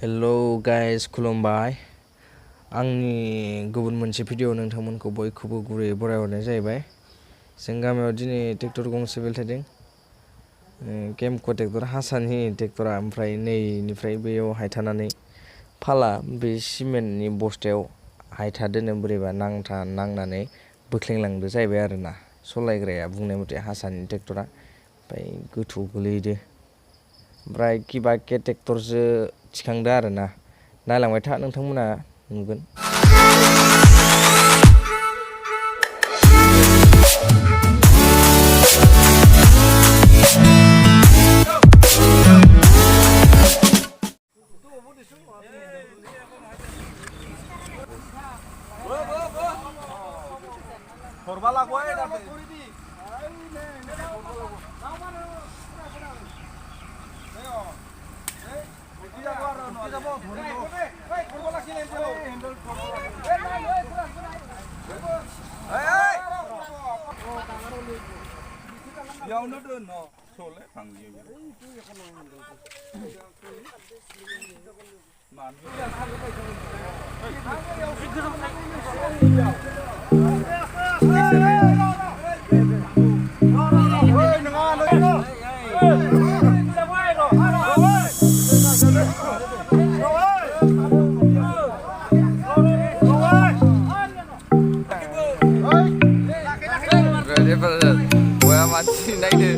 Hello guys खुलुमबाय आंनि गुबुन मोनसे भिडिअ नोंथांमोनखौ बयखौबो गुरैयै बरायहरनाय जाहैबाय। जों गामियाव दिनै ट्रेक्टर गंसे बेलथायदों। केमको ट्रेक्टर हासानि ट्रेक्टरा ओमफ्राय नैनिफ्राय बेयाव हायथानानै फाला बे सिमेन्टनि बस्थायाव हायथा दोनो बोरैबा नांनानै बोख्लेंलांदो जाहैबाय आरोना। सलायग्राया बुंनाय मथे हासानि ट्रेक्टरा ओमफ्राय गोथौ गोलैदो। ओमफ्राय किबा के ट्रेक्टरजो थिखांदो आरोना। नायलांबाय था नोंथांमोना नुगोन। Yang itu no soleh panggil. Mati naik deh.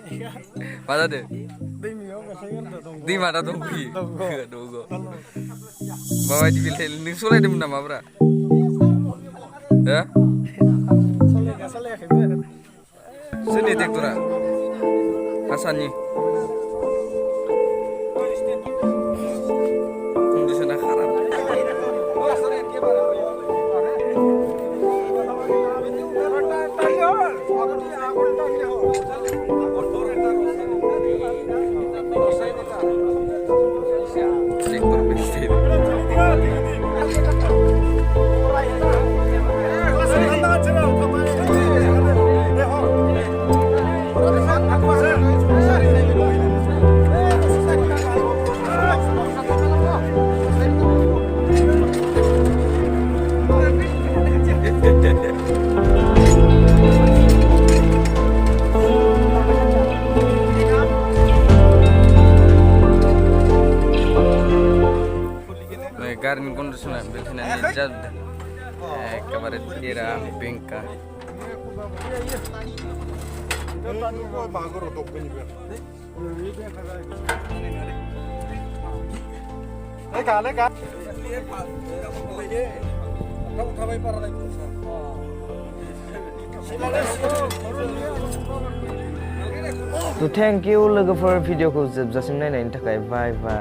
Dia. Mana deh? Di mana tuh Bi? Dogo. Bawa di bilhel, nih soleh deh nama bra. Ya? Sini tektura. Hasannya. Di sana haram. Garin kondisinya biasanya jad kabaret kira bengka So thank you logofor videoku जोबजासिम नायनायनि थाखाय bye bye